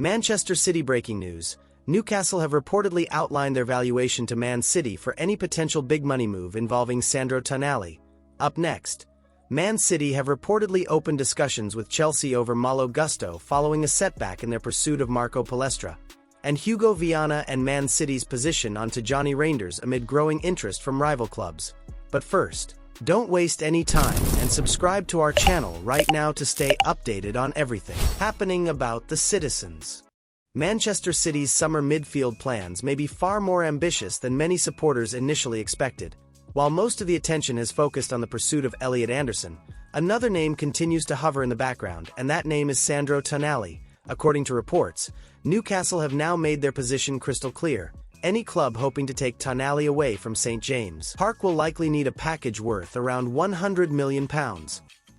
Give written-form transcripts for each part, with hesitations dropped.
Manchester City breaking news. Newcastle have reportedly outlined their valuation to Man City for any potential big money move involving Sandro Tonali. Up next, Man City have reportedly opened discussions with Chelsea over Malo Gusto following a setback in their pursuit of Marco Palestra, and Hugo Viana and Man City's position on Tijani Reinders amid growing interest from rival clubs. But first, don't waste any time and subscribe to our channel right now to stay updated on everything happening about the citizens. Manchester City's summer midfield plans may be far more ambitious than many supporters initially expected. While most of the attention has focused on the pursuit of Elliot Anderson, another name continues to hover in the background, and that name is Sandro Tonali. According to reports, Newcastle have now made their position crystal clear. Any club hoping to take Tonali away from St. James' Park will likely need a package worth around £100 million.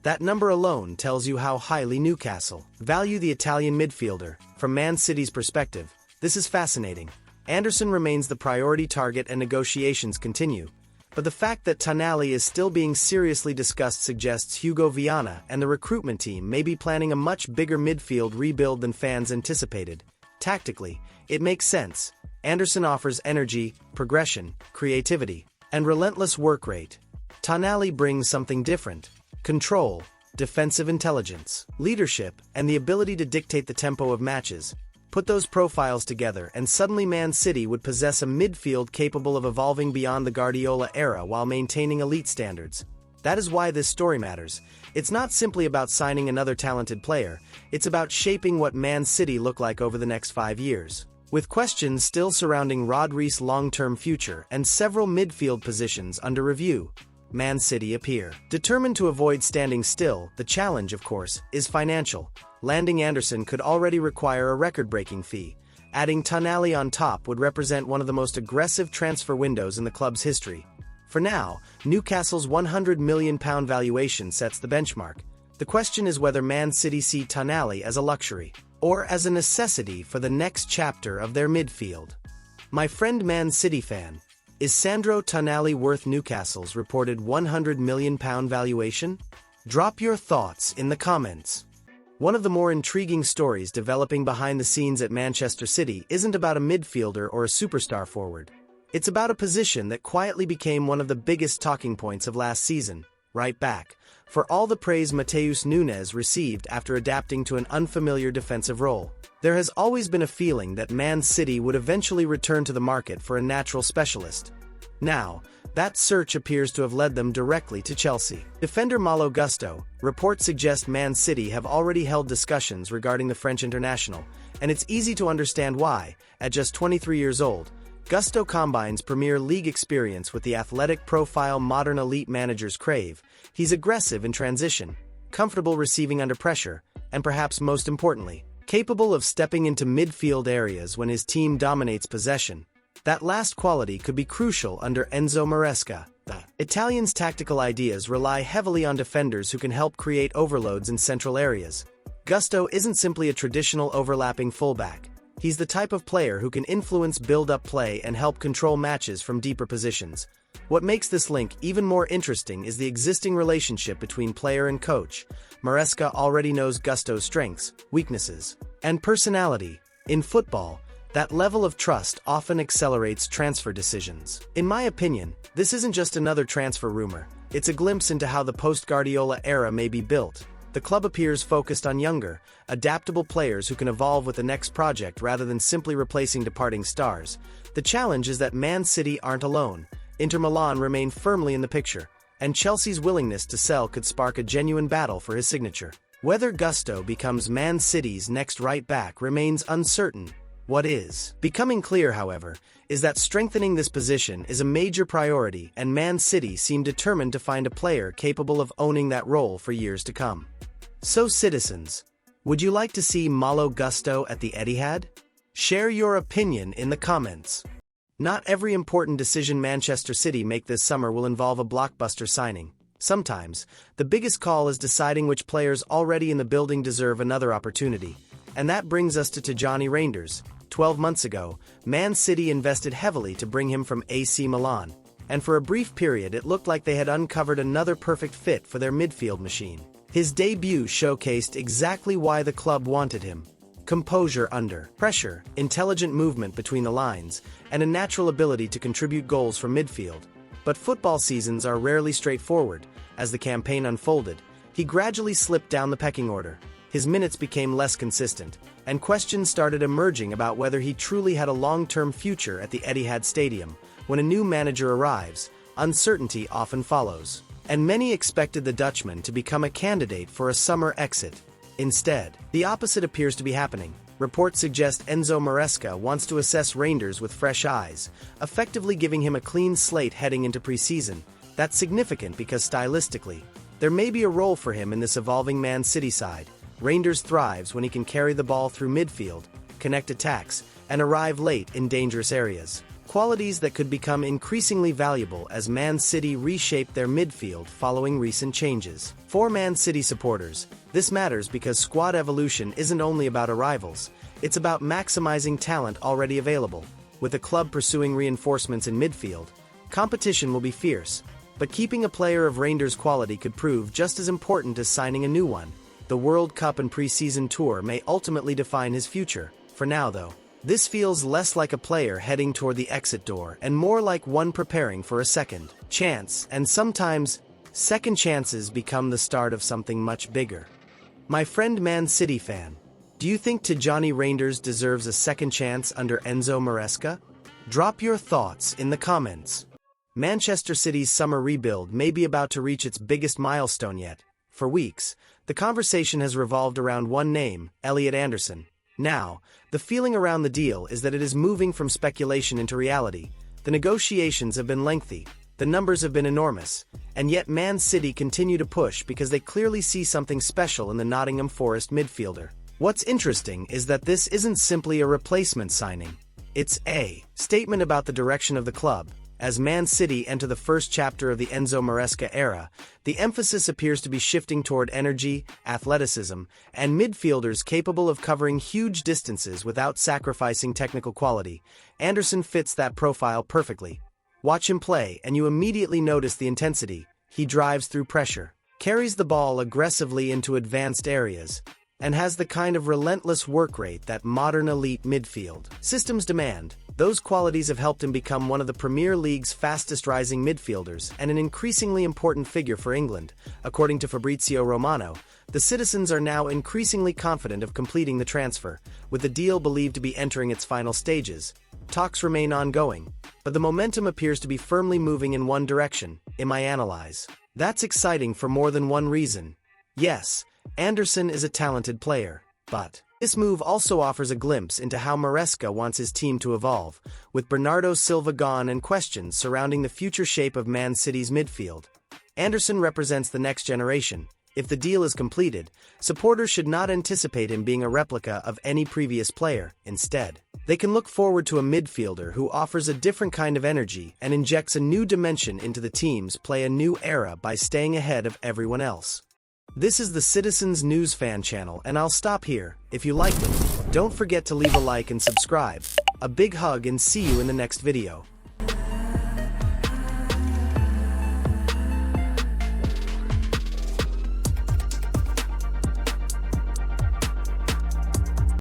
That number alone tells you how highly Newcastle value the Italian midfielder. From Man City's perspective, this is fascinating. Anderson remains the priority target and negotiations continue. But the fact that Tonali is still being seriously discussed suggests Hugo Viana and the recruitment team may be planning a much bigger midfield rebuild than fans anticipated. Tactically, it makes sense. Anderson offers energy, progression, creativity, and relentless work rate. Tonali brings something different: control, defensive intelligence, leadership, and the ability to dictate the tempo of matches. Put those profiles together and suddenly Man City would possess a midfield capable of evolving beyond the Guardiola era while maintaining elite standards. That is why this story matters. It's not simply about signing another talented player, it's about shaping what Man City look like over the next 5 years. With questions still surrounding Rodri's long-term future and several midfield positions under review, Man City appear determined to avoid standing still. The challenge, of course, is financial. Landing Anderson could already require a record-breaking fee. Adding Tonali on top would represent one of the most aggressive transfer windows in the club's history. For now, Newcastle's £100 million valuation sets the benchmark. The question is whether Man City see Tonali as a luxury or as a necessity for the next chapter of their midfield. My friend Man City fan, is Sandro Tonali worth Newcastle's reported £100 million valuation? Drop your thoughts in the comments. One of the more intriguing stories developing behind the scenes at Manchester City isn't about a midfielder or a superstar forward. It's about a position that quietly became one of the biggest talking points of last season: right back. For all the praise Matheus Nunes received after adapting to an unfamiliar defensive role, there has always been a feeling that Man City would eventually return to the market for a natural specialist. Now, that search appears to have led them directly to Chelsea. Defender Malo Gusto. Reports suggest Man City have already held discussions regarding the French international, and it's easy to understand why. At just 23 years old, Gusto combines Premier League experience with the athletic profile modern elite managers crave. He's aggressive in transition, comfortable receiving under pressure, and perhaps most importantly, capable of stepping into midfield areas when his team dominates possession. That last quality could be crucial under Enzo Maresca. The Italians' tactical ideas rely heavily on defenders who can help create overloads in central areas. Gusto isn't simply a traditional overlapping fullback. He's the type of player who can influence build-up play and help control matches from deeper positions. What makes this link even more interesting is the existing relationship between player and coach. Maresca already knows Gusto's strengths, weaknesses, and personality. In football, that level of trust often accelerates transfer decisions. In my opinion, this isn't just another transfer rumor. It's a glimpse into how the post-Guardiola era may be built. The club appears focused on younger, adaptable players who can evolve with the next project rather than simply replacing departing stars. The challenge is that Man City aren't alone. Inter Milan remain firmly in the picture, and Chelsea's willingness to sell could spark a genuine battle for his signature. Whether Gusto becomes Man City's next right-back remains uncertain. What is becoming clear, however, is that strengthening this position is a major priority, and Man City seem determined to find a player capable of owning that role for years to come. So citizens, would you like to see Malo Gusto at the Etihad? Share your opinion in the comments. Not every important decision Manchester City make this summer will involve a blockbuster signing. Sometimes, the biggest call is deciding which players already in the building deserve another opportunity. And that brings us to Tijani Reinders. 12 months ago, Man City invested heavily to bring him from AC Milan, and for a brief period it looked like they had uncovered another perfect fit for their midfield machine. His debut showcased exactly why the club wanted him: composure under pressure, intelligent movement between the lines, and a natural ability to contribute goals from midfield. But football seasons are rarely straightforward. As the campaign unfolded, he gradually slipped down the pecking order. His minutes became less consistent, and questions started emerging about whether he truly had a long-term future at the Etihad Stadium. When a new manager arrives, uncertainty often follows, and many expected the Dutchman to become a candidate for a summer exit. Instead, the opposite appears to be happening. Reports suggest Enzo Maresca wants to assess Reinders with fresh eyes, effectively giving him a clean slate heading into pre-season. That's significant because stylistically, there may be a role for him in this evolving Man City side. Reinders thrives when he can carry the ball through midfield, connect attacks, and arrive late in dangerous areas. Qualities that could become increasingly valuable as Man City reshape their midfield following recent changes. For Man City supporters, this matters because squad evolution isn't only about arrivals, it's about maximizing talent already available. With the club pursuing reinforcements in midfield, competition will be fierce, but keeping a player of Reinders' quality could prove just as important as signing a new one. The World Cup and pre-season tour may ultimately define his future. For now, though, this feels less like a player heading toward the exit door and more like one preparing for a second chance, and sometimes, second chances become the start of something much bigger. My friend Man City fan, do you think Tijjani Reinders deserves a second chance under Enzo Maresca? Drop your thoughts in the comments. Manchester City's summer rebuild may be about to reach its biggest milestone yet. For weeks, the conversation has revolved around one name, Elliot Anderson. Now, the feeling around the deal is that it is moving from speculation into reality. The negotiations have been lengthy, the numbers have been enormous, and yet Man City continue to push because they clearly see something special in the Nottingham Forest midfielder. What's interesting is that this isn't simply a replacement signing. It's a statement about the direction of the club. As Man City enter the first chapter of the Enzo Maresca era, the emphasis appears to be shifting toward energy, athleticism, and midfielders capable of covering huge distances without sacrificing technical quality. Anderson fits that profile perfectly. Watch him play and you immediately notice the intensity. He drives through pressure, carries the ball aggressively into advanced areas, and has the kind of relentless work rate that modern elite midfield systems demand. Those qualities have helped him become one of the Premier League's fastest-rising midfielders and an increasingly important figure for England. According to Fabrizio Romano, the citizens are now increasingly confident of completing the transfer, with the deal believed to be entering its final stages. Talks remain ongoing, but the momentum appears to be firmly moving in one direction. Analyze. That's exciting for more than one reason. Yes, Anderson is a talented player, but this move also offers a glimpse into how Maresca wants his team to evolve, with Bernardo Silva gone and questions surrounding the future shape of Man City's midfield. Anderson represents the next generation. If the deal is completed, supporters should not anticipate him being a replica of any previous player. Instead, they can look forward to a midfielder who offers a different kind of energy and injects a new dimension into the team's play, a new era by staying ahead of everyone else. This is the Citizens News Fan channel, and I'll stop here. If you liked it, don't forget to leave a like and subscribe. A big hug and see you in the next video.